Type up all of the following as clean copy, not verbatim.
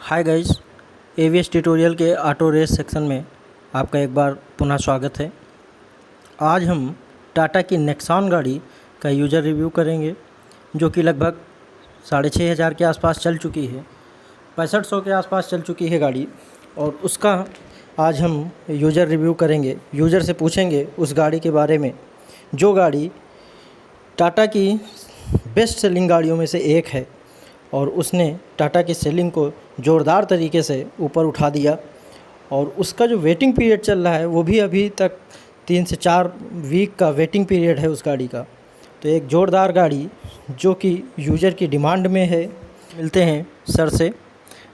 Hi guys, ABS tutorial के auto race section में आपका एक बार पुनः स्वागत है। आज हम टाटा की नेक्सॉन गाड़ी का यूज़र रिव्यू करेंगे, जो कि लगभग 6,500 के आसपास चल चुकी है, 6500 के आसपास चल चुकी है गाड़ी। और उसका आज हम यूज़र रिव्यू करेंगे। यूज़र से पूछेंगे उस गाड़ी के बारे में, जो गाड़ी टाटा की बेस्ट सेलिंग गाड़ियों में से एक है और उसने टाटा की सेलिंग को ज़ोरदार तरीके से ऊपर उठा दिया। और उसका जो वेटिंग पीरियड चल रहा है वो भी अभी तक 3 से 4 वीक का वेटिंग पीरियड है उस गाड़ी का। तो एक ज़ोरदार गाड़ी जो कि यूज़र की डिमांड में है। मिलते हैं सर से,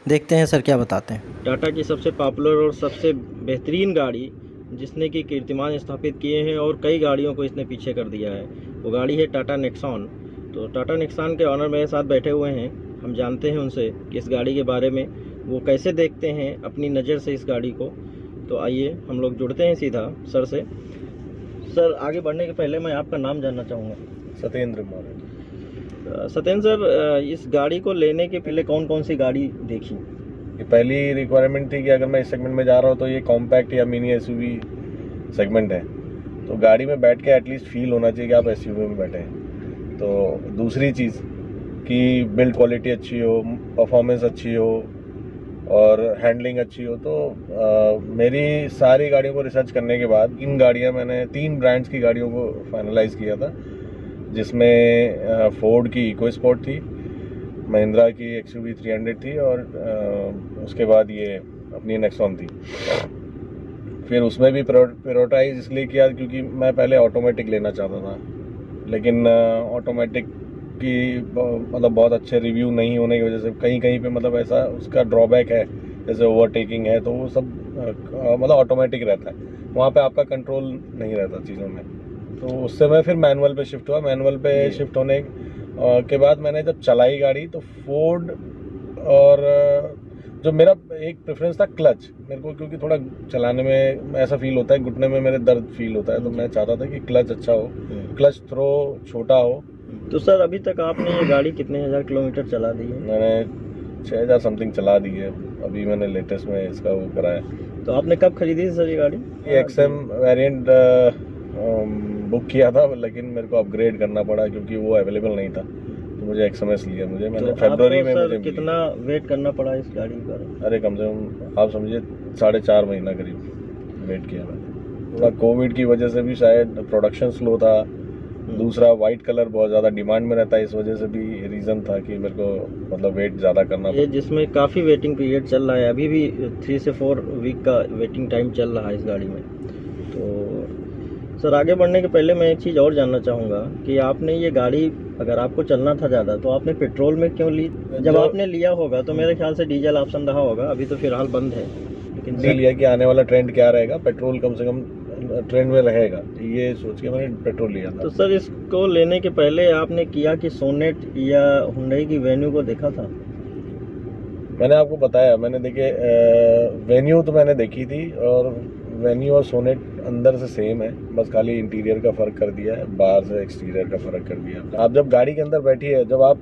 देखते हैं सर क्या बताते हैं। टाटा की सबसे पॉपुलर और सबसे बेहतरीन गाड़ी जिसने कि कीर्तिमान स्थापित किए हैं और कई गाड़ियों को इसने पीछे कर दिया है, वो गाड़ी है टाटा नेक्सॉन। तो टाटा नेक्सॉन के ऑनर मेरे साथ बैठे हुए हैं। हम जानते हैं उनसे कि इस गाड़ी के बारे में वो कैसे देखते हैं अपनी नज़र से इस गाड़ी को। तो आइए हम लोग जुड़ते हैं सीधा सर से। सर, आगे बढ़ने के पहले मैं आपका नाम जानना चाहूँगा। सत्येंद्र कुमार। सत्येंद्र सर, इस गाड़ी को लेने के पहले कौन कौन सी गाड़ी देखी? ये पहली रिक्वायरमेंट थी कि अगर मैं इस सेगमेंट में जा रहा हूँ तो ये कॉम्पैक्ट या मिनी एसयूवी सेगमेंट है, तो गाड़ी में बैठ के एटलीस्ट फील होना चाहिए कि आप एसयूवी में बैठे हैं। तो दूसरी चीज़ कि बिल्ड क्वालिटी अच्छी हो, परफॉर्मेंस अच्छी हो और हैंडलिंग अच्छी हो। तो मेरी सारी गाड़ियों को रिसर्च करने के बाद मैंने 3 ब्रांड्स की गाड़ियों को फाइनलाइज़ किया था, जिसमें फोर्ड की इको स्पोर्ट थी, महिंद्रा की XUV 300 थी और उसके बाद ये अपनी नेक्सॉन थी। फिर उसमें भी प्रायोरिटाइज इसलिए किया क्योंकि मैं पहले ऑटोमेटिक लेना चाहता था, लेकिन ऑटोमेटिक की मतलब बहुत अच्छे रिव्यू नहीं होने की वजह से कहीं कहीं पे मतलब ऐसा उसका ड्रॉबैक है, जैसे ओवरटेकिंग है तो वो सब मतलब ऑटोमेटिक रहता है, वहाँ पे आपका कंट्रोल नहीं रहता चीज़ों में। तो उससे मैं फिर मैनुअल पे शिफ्ट हुआ। मैनुअल पे शिफ्ट होने के बाद मैंने जब चलाई गाड़ी तो फोर्ड और जो मेरा एक प्रेफरेंस था क्लच मेरे को, क्योंकि थोड़ा चलाने में ऐसा फील होता है, घुटने में मेरे दर्द फील होता है, तो मैं चाहता था कि क्लच अच्छा हो, क्लच थ्रो छोटा हो। तो सर, अभी तक आपने ये गाड़ी कितने हज़ार किलोमीटर चला दी है? मैंने 6,000 समथिंग चला दी है। अभी मैंने लेटेस्ट में इसका वो कराया। तो आपने कब खरीदी थी सर ये गाड़ी? ये XM वेरिएंट बुक किया था, लेकिन मेरे को अपग्रेड करना पड़ा क्योंकि वो अवेलेबल नहीं था, तो मुझे XMS लिया। मैंने फरवरी में मुझे कितना वेट करना पड़ा इस गाड़ी पर? अरे कम से कम आप समझिए 4.5 महीना करीब वेट किया मैंने। थोड़ा कोविड की वजह से भी शायद प्रोडक्शन स्लो था, दूसरा वाइट कलर बहुत ज़्यादा डिमांड में रहता है, इस वजह से भी रीज़न था कि मेरे को मतलब वेट ज़्यादा करना ये जिसमें काफ़ी वेटिंग पीरियड चल रहा है, अभी भी 3 से 4 वीक का वेटिंग टाइम चल रहा है इस गाड़ी में। तो सर, आगे बढ़ने के पहले मैं एक चीज़ और जानना चाहूँगा कि आपने ये गाड़ी, अगर आपको चलना था ज़्यादा, तो आपने पेट्रोल में क्यों ली? जब आपने लिया होगा तो मेरे ख्याल से डीजल ऑप्शन रहा होगा, अभी तो फिलहाल बंद है, लेकिन नहीं लिया कि आने वाला ट्रेंड क्या रहेगा, पेट्रोल कम से कम ट्रेंड में रहेगा, ये सोच के मैंने पेट्रोल लिया था। तो सर, इसको लेने के पहले आपने किया कि सोनेट या हुंडई की वेन्यू को देखा था? मैंने आपको बताया, मैंने देखे वेन्यू तो मैंने देखी थी, और वेन्यू और सोनेट अंदर से सेम है, बस खाली इंटीरियर का फ़र्क कर दिया है, बाहर से एक्सटीरियर का फ़र्क कर दिया। आप जब गाड़ी के अंदर बैठिए, जब आप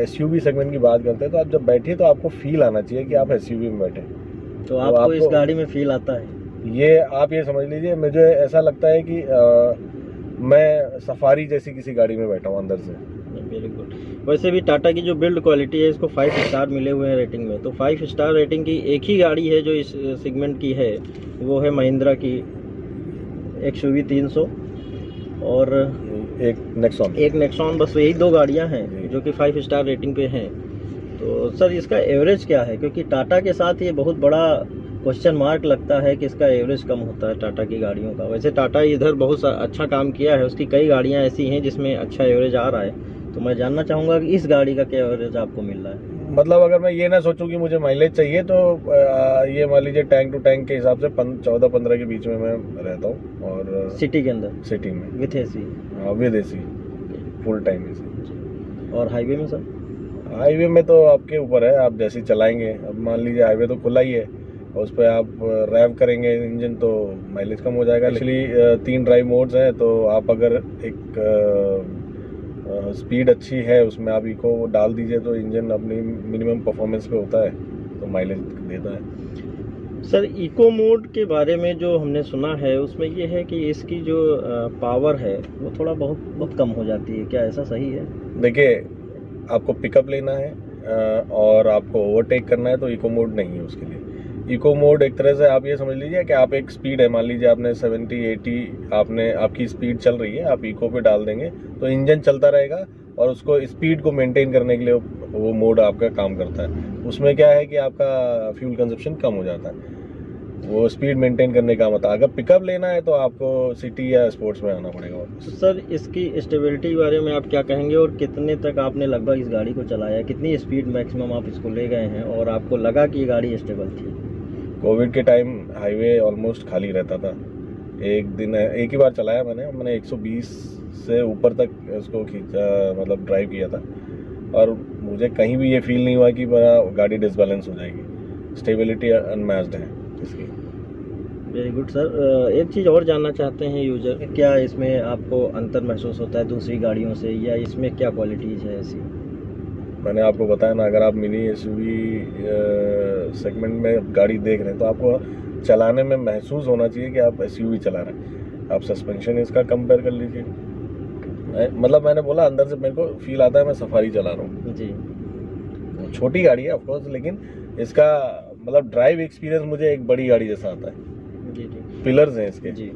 SUV सेगमेंट की बात करते हैं, तो आप जब बैठिए तो आपको फील आना चाहिए कि आप SUV में बैठे। तो आपको इस गाड़ी में फील आता है? ये आप ये समझ लीजिए, मुझे ऐसा लगता है कि मैं सफारी जैसी किसी गाड़ी में बैठा हूँ अंदर से। Very good. वैसे भी टाटा की जो बिल्ड क्वालिटी है, इसको 5 स्टार मिले हुए हैं रेटिंग में। तो 5 स्टार रेटिंग की एक ही गाड़ी है जो इस सेगमेंट की है, वो है महिंद्रा की XUV 300 और एक नेक्सॉन। बस यही 2 गाड़ियाँ हैं जो कि 5 स्टार रेटिंग पे हैं। तो सर, इसका एवरेज क्या है? क्योंकि टाटा के साथ ये बहुत बड़ा क्वेश्चन मार्क लगता है कि इसका एवरेज कम होता है टाटा की गाड़ियों का। वैसे टाटा इधर बहुत अच्छा काम किया है, उसकी कई गाड़ियां ऐसी हैं जिसमें अच्छा एवरेज आ रहा है। तो मैं जानना चाहूँगा कि इस गाड़ी का क्या एवरेज आपको मिल रहा है? मतलब अगर मैं ये ना सोचूं कि मुझे माइलेज चाहिए, तो ये मान लीजिए टैंक टू टैंक के हिसाब से 14-15 के बीच में मैं रहता हूँ। और सिटी के अंदर? सिटी में with AC? With AC, full time AC। और हाईवे में सर? हाईवे में तो आपके ऊपर है, आप जैसे चलाएंगे। अब मान लीजिए हाईवे तो खुला ही है, और उस पर आप रैव करेंगे इंजन तो माइलेज कम हो जाएगा। एक्चुअली 3 ड्राइव मोड्स हैं, तो आप अगर एक स्पीड अच्छी है उसमें आप इको डाल दीजिए तो इंजन अपनी मिनिमम परफॉर्मेंस पे होता है। तो माइलेज देता है। सर इको मोड के बारे में जो हमने सुना है उसमें ये है कि इसकी जो पावर है वो थोड़ा बहुत कम हो जाती है, क्या ऐसा सही है? देखिए, आपको पिकअप लेना है और आपको ओवरटेक करना है तो इको मोड नहीं है उसके लिए। इको मोड एक तरह से आप ये समझ लीजिए कि आप एक स्पीड है, मान लीजिए आपने 70-80 आपकी स्पीड चल रही है, आप इको पे डाल देंगे तो इंजन चलता रहेगा और उसको स्पीड को मेंटेन करने के लिए वो मोड आपका काम करता है। उसमें क्या है कि आपका फ्यूल कंजप्शन कम हो जाता है, वो स्पीड मेंटेन करने का मतलब। अगर पिकअप लेना है तो आपको सिटी या स्पोर्ट्स में आना पड़ेगा। तो सर इसकी स्टेबिलिटी के बारे में आप क्या कहेंगे और कितने तक आपने लगभग इस गाड़ी को चलाया, कितनी स्पीड मैक्सिमम आप इसको ले गए हैं और आपको लगा कि ये गाड़ी स्टेबल थी? कोविड के टाइम हाईवे ऑलमोस्ट खाली रहता था। एक ही बार चलाया मैंने 120 से ऊपर तक उसको खींचा, मतलब ड्राइव किया था और मुझे कहीं भी ये फील नहीं हुआ कि मेरा गाड़ी डिसबैलेंस हो जाएगी। स्टेबिलिटी अनमैच्ड है इसकी। Very good sir. एक चीज़ और जानना चाहते हैं यूजर, क्या इसमें आपको अंतर महसूस होता है दूसरी गाड़ियों से, या इसमें क्या क्वालिटीज़ है ऐसी? मैंने आपको बताया ना, अगर आप मिनी एसयूवी सेगमेंट में गाड़ी देख रहे हैं तो आपको चलाने में महसूस होना चाहिए कि आप एसयूवी चला रहे हैं। आप सस्पेंशन इसका कंपेयर कर लीजिए, मतलब मैंने बोला अंदर से मेरे को फील आता है मैं सफारी चला रहा हूँ जी। छोटी गाड़ी है ऑफकोर्स, लेकिन इसका मतलब ड्राइव एक्सपीरियंस मुझे एक बड़ी गाड़ी जैसा आता है। जी जी। पिलर्स हैं इसके जी।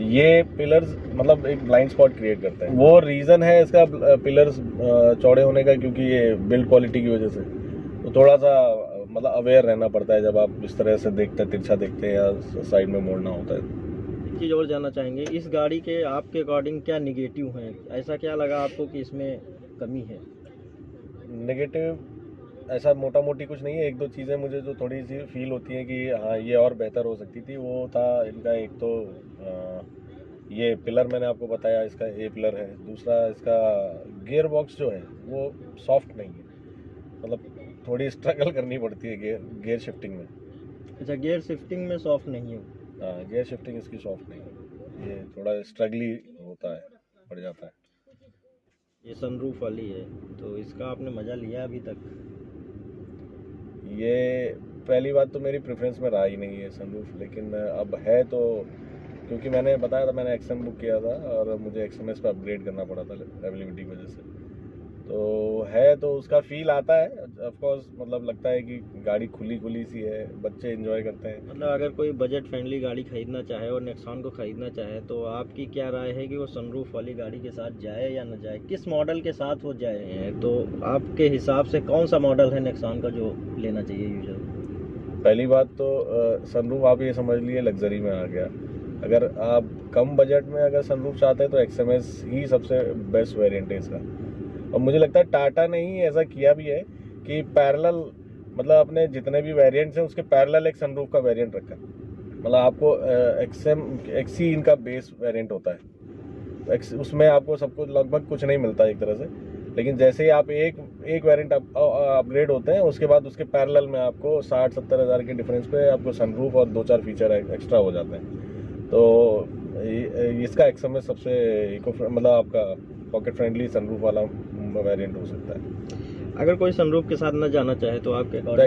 ये पिलर्स मतलब एक ब्लाइंड स्पॉट क्रिएट करते हैं। वो रीज़न है इसका पिलर्स चौड़े होने का, क्योंकि ये बिल्ड क्वालिटी की वजह से तो थोड़ा सा मतलब अवेयर रहना पड़ता है जब आप इस तरह से देखते हैं, तिरछा देखते हैं या साइड में मोड़ना होता है। एक चीज़ और जानना चाहेंगे, इस गाड़ी के आपके अकॉर्डिंग क्या निगेटिव हैं? ऐसा क्या लगा आपको कि इसमें कमी है? नेगेटिव ऐसा मोटा मोटी कुछ नहीं है। एक दो चीज़ें मुझे जो थोड़ी सी फील होती हैं कि हाँ ये और बेहतर हो सकती थी, वो था इनका एक तो ये पिलर मैंने आपको बताया, इसका ए पिलर है। दूसरा इसका गियर बॉक्स जो है वो सॉफ्ट नहीं है, मतलब थोड़ी स्ट्रगल करनी पड़ती है गियर शिफ्टिंग में। अच्छा, गियर शिफ्टिंग में सॉफ्ट नहीं है? हाँ, गियर शिफ्टिंग इसकी सॉफ्ट नहीं है, ये थोड़ा स्ट्रगली होता है, पड़ जाता है। ये सनरूफ वाली है तो इसका आपने मज़ा लिया अभी तक? ये पहली बात तो मेरी प्रेफरेंस में रहा ही नहीं है सनरूफ, लेकिन अब है तो, क्योंकि मैंने बताया था मैंने एक्सएम बुक किया था और मुझे एक्सएमएस पे अपग्रेड करना पड़ा था अवेलेबिलिटी की वजह से, तो है तो उसका फील आता है ऑफ कोर्स। मतलब लगता है कि गाड़ी खुली खुली सी है, बच्चे एंजॉय करते हैं। मतलब अगर कोई बजट फ्रेंडली गाड़ी खरीदना चाहे और नेक्सॉन को खरीदना चाहे तो आपकी क्या राय है कि वो सनरूफ वाली गाड़ी के साथ जाए या न जाए, किस मॉडल के साथ वो जाए? तो आपके हिसाब से कौन सा मॉडल है नेक्सॉन का जो लेना चाहिए यूजर? पहली बात तो सनरूफ आप ये समझ लिए लग्जरी में आ गया। अगर आप कम बजट में अगर सनरूफ चाहते हैं तो एक्सएमएस ही सबसे बेस्ट वेरिएंट है इसका। और मुझे लगता है टाटा ने ही ऐसा किया भी है कि पैरेलल, मतलब अपने जितने भी वेरिएंट्स हैं उसके पैरेलल एक सनरूफ का वेरिएंट रखा है। मतलब आपको एक्सी इनका बेस वेरिएंट होता है, उसमें आपको सब कुछ लगभग कुछ नहीं मिलता एक तरह से, लेकिन जैसे ही आप एक वेरिएंट अपग्रेड होते हैं उसके बाद उसके पैरेलल में आपको 60-70 हज़ार के डिफरेंस पे आपको सनरूफ और 2-4 फीचर एक्स्ट्रा हो जाते हैं। तो इसका एक्सएमएस सबसे मतलब आपका पॉकेट फ्रेंडली सनरूफ वाला वेरिएंट हो सकता है। अगर कोई सनरूफ के साथ न जाना चाहे तो आपके तो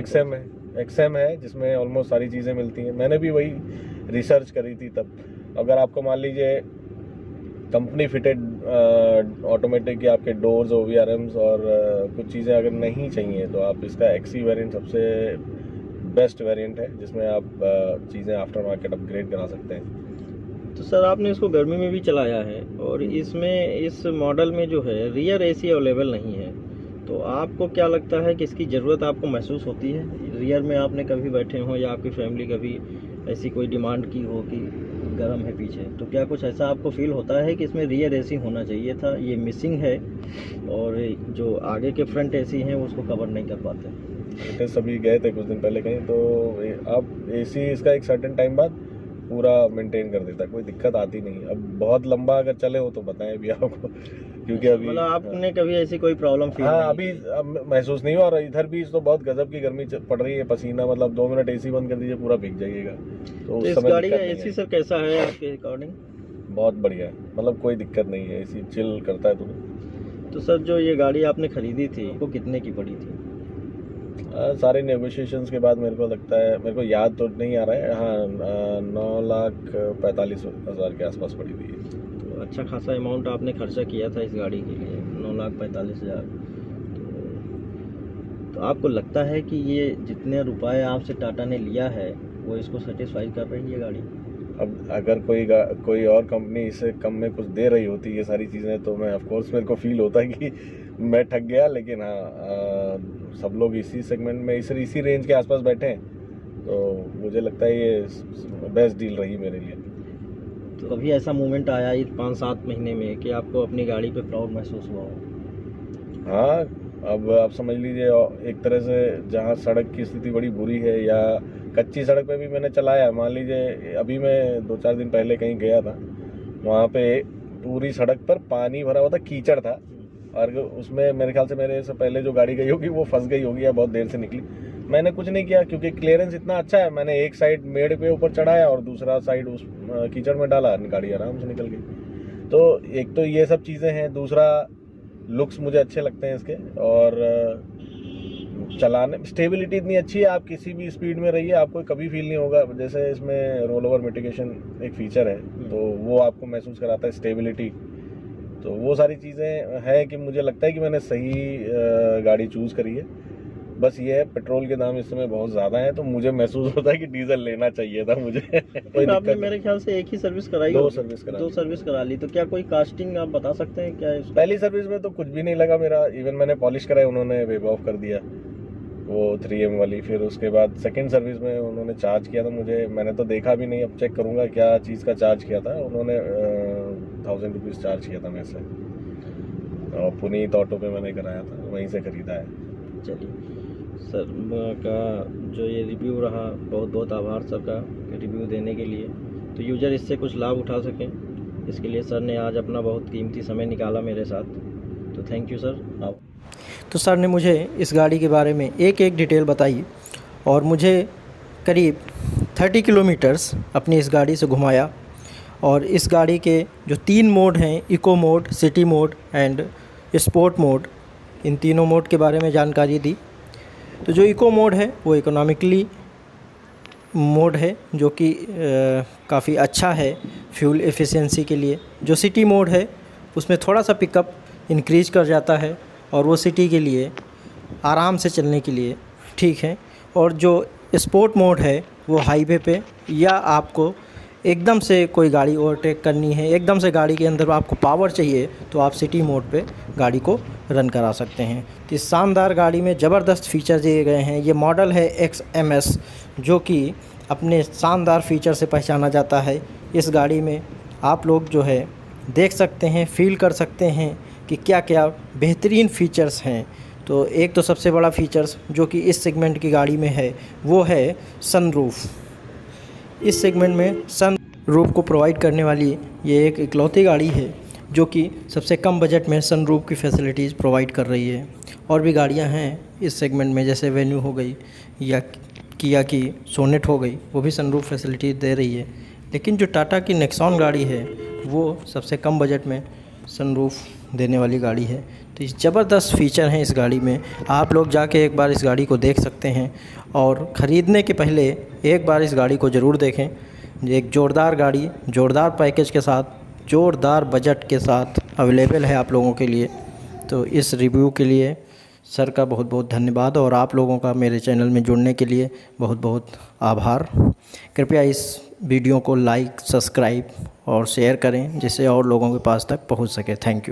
एक्सएम है जिसमें ऑलमोस्ट सारी चीज़ें मिलती हैं। मैंने भी वही रिसर्च करी थी तब। अगर आपको मान लीजिए कंपनी फिटेड ऑटोमेटिक या आपके डोर्स OVRMs और कुछ चीज़ें अगर नहीं चाहिए तो आप इसका एक्सी वेरिएंट सबसे बेस्ट वेरिएंट है जिसमें आप चीज़ें आफ्टर मार्केट अपग्रेड करा सकते हैं। तो सर आपने इसको गर्मी में भी चलाया है और इसमें इस मॉडल में जो है रियर एसी अवेलेबल नहीं है, तो आपको क्या लगता है कि इसकी ज़रूरत आपको महसूस होती है? रियर में आपने कभी बैठे हो या आपकी फैमिली कभी ऐसी कोई डिमांड की हो कि गर्म है पीछे, तो क्या कुछ ऐसा आपको फील होता है कि इसमें रियर एसी होना चाहिए था, ये मिसिंग है और जो आगे के फ्रंट एसी हैं वो उसको कवर नहीं कर पाते? सभी गए थे कुछ दिन पहले कहीं, तो आप एसी इसका एक सर्टेन टाइम बाद पूरा मेंटेन कर देता है, कोई दिक्कत आती नहीं। अब बहुत लंबा अगर चले हो तो बताएं भी आपको, क्योंकि अभी मतलब आपने कभी ऐसी कोई प्रॉब्लम फील? हाँ, अभी अब महसूस नहीं हुआ। और इधर भी तो बहुत गजब की गर्मी पड़ रही है, पसीना, मतलब 2 मिनट एसी बंद कर दीजिए पूरा भीग जाइएगा। तो उस इस समय गाड़ी का एसी सर कैसा है आपके अकॉर्डिंग? बहुत बढ़िया है, मतलब कोई दिक्कत नहीं है, एसी चिल करता है तुम्हें। तो सर जो ये गाड़ी आपने खरीदी थी वो कितने की पड़ी थी? सारे नेगोशिएशंस के बाद मेरे को लगता है, मेरे को याद तो नहीं आ रहा है, हाँ 9,45,000 के आसपास पड़ी हुई है। तो अच्छा खासा अमाउंट आपने खर्चा किया था इस गाड़ी के लिए, 9,45,000। तो आपको लगता है कि ये जितने रुपए आपसे टाटा ने लिया है वो इसको सेटिस्फाई कर रही है गाड़ी? अब अगर कोई और कंपनी इससे कम में कुछ दे रही होती ये सारी चीज़ें, तो मैं ऑफ कोर्स मेरे को फील होता है कि मैं ठग गया, लेकिन हाँ सब लोग इसी सेगमेंट में इसी रेंज के आसपास बैठे हैं, तो मुझे लगता है ये बेस्ट डील रही मेरे लिए। तो कभी ऐसा मोमेंट आया इस 5-7 महीने में कि आपको अपनी गाड़ी पे प्राउड महसूस हुआ हो? हाँ, अब आप समझ लीजिए, एक तरह से जहाँ सड़क की स्थिति बड़ी बुरी है या कच्ची सड़क पे भी मैंने चलाया, मान लीजिए अभी मैं 2-4 दिन पहले कहीं गया था, वहाँ पे पूरी सड़क पर पानी भरा हुआ था, कीचड़ था, और उसमें मेरे ख्याल से मेरे से पहले जो गाड़ी गई होगी वो फंस गई होगी या बहुत देर से निकली। मैंने कुछ नहीं किया क्योंकि क्लियरेंस इतना अच्छा है, मैंने एक साइड मेड़ पे ऊपर चढ़ाया और दूसरा साइड उस कीचड़ में डाला, गाड़ी आराम से निकल गई। तो एक तो ये सब चीज़ें हैं, दूसरा लुक्स मुझे अच्छे लगते हैं इसके, और चलाने स्टेबिलिटी इतनी अच्छी है, आप किसी भी स्पीड में रहिए आपको कभी फील नहीं होगा। जैसे इसमें रोल ओवर मिटिगेशन एक फीचर है, तो वो आपको महसूस कराता है स्टेबिलिटी। तो वो सारी चीज़ें हैं कि मुझे लगता है कि मैंने सही गाड़ी चूज़ करी है। बस ये है, पेट्रोल के दाम इस समय बहुत ज़्यादा हैं, तो मुझे महसूस होता है कि डीजल लेना चाहिए था मुझे। कोई आपने मेरे ख्याल से एक ही सर्विस कराई? दो सर्विस करा ली। तो क्या कोई कास्टिंग आप बता सकते हैं क्या इसको? पहली सर्विस में तो कुछ भी नहीं लगा मेरा, इवन मैंने पॉलिश कराई, उन्होंने वेव ऑफ कर दिया वो 3M वाली। फिर उसके बाद सेकंड सर्विस में उन्होंने चार्ज किया था मुझे, मैंने तो देखा भी नहीं, अब चेक करूँगा क्या चीज़ का चार्ज किया था। उन्होंने 1000 रुपीज़ चार्ज किया था मेरे से, और पुनीत ऑटो पे मैंने कराया था, वहीं से ख़रीदा है। चलिए सर का जो ये रिव्यू रहा, बहुत बहुत आभार सर का रिव्यू देने के लिए। तो यूजर इससे कुछ लाभ उठा सकें, इसके लिए सर ने आज अपना बहुत कीमती समय निकाला मेरे साथ, तो थैंक यू सर। आप तो सर ने मुझे इस गाड़ी के बारे में एक एक डिटेल बताई और मुझे करीब 30 किलोमीटर्स अपनी इस गाड़ी से घुमाया, और इस गाड़ी के जो 3 मोड हैं, eco mode, city mode and sport mode, इन तीनों मोड के बारे में जानकारी दी। तो जो इको मोड है वो इकोनॉमिकली मोड है, जो कि काफ़ी अच्छा है फ्यूल एफिशिएंसी के लिए। जो सिटी मोड है उसमें थोड़ा सा पिकअप इंक्रीज कर जाता है, और वो सिटी के लिए आराम से चलने के लिए ठीक है। और जो स्पोर्ट मोड है वो हाईवे पे या आपको एकदम से कोई गाड़ी ओवरटेक करनी है, एकदम से गाड़ी के अंदर आपको पावर चाहिए, तो आप सिटी मोड पे गाड़ी को रन करा सकते हैं। तो इस शानदार गाड़ी में ज़बरदस्त फीचर दिए गए हैं। ये मॉडल है XMS, जो कि अपने शानदार फीचर से पहचाना जाता है। इस गाड़ी में आप लोग जो है देख सकते हैं, फील कर सकते हैं कि क्या क्या बेहतरीन फ़ीचर्स हैं। तो एक तो सबसे बड़ा फ़ीचर्स जो कि इस सेगमेंट की गाड़ी में है वो है सनरूफ़। इस सेगमेंट में सन रूफ को प्रोवाइड करने वाली ये एक इकलौती गाड़ी है जो कि सबसे कम बजट में सन रूफ की फैसिलिटीज़ प्रोवाइड कर रही है। और भी गाड़ियां हैं इस सेगमेंट में, जैसे वेन्यू हो गई या किया की सोनेट हो गई, वो भी सन रूफ फैसिलिटी दे रही है। लेकिन जो टाटा की नेक्सॉन गाड़ी है वो सबसे कम बजट में सन रूफ देने वाली गाड़ी है। तो इस ज़बरदस्त फ़ीचर हैं इस गाड़ी में, आप लोग जाके एक बार इस गाड़ी को देख सकते हैं, और ख़रीदने के पहले एक बार इस गाड़ी को ज़रूर देखें। एक ज़ोरदार गाड़ी, ज़ोरदार पैकेज के साथ, ज़ोरदार बजट के साथ अवेलेबल है आप लोगों के लिए। तो इस रिव्यू के लिए सर का बहुत बहुत धन्यवाद, और आप लोगों का मेरे चैनल में जुड़ने के लिए बहुत बहुत आभार। कृपया इस वीडियो को लाइक, सब्सक्राइब और शेयर करें, जिससे और लोगों के पास तक पहुंच सके। Thank you.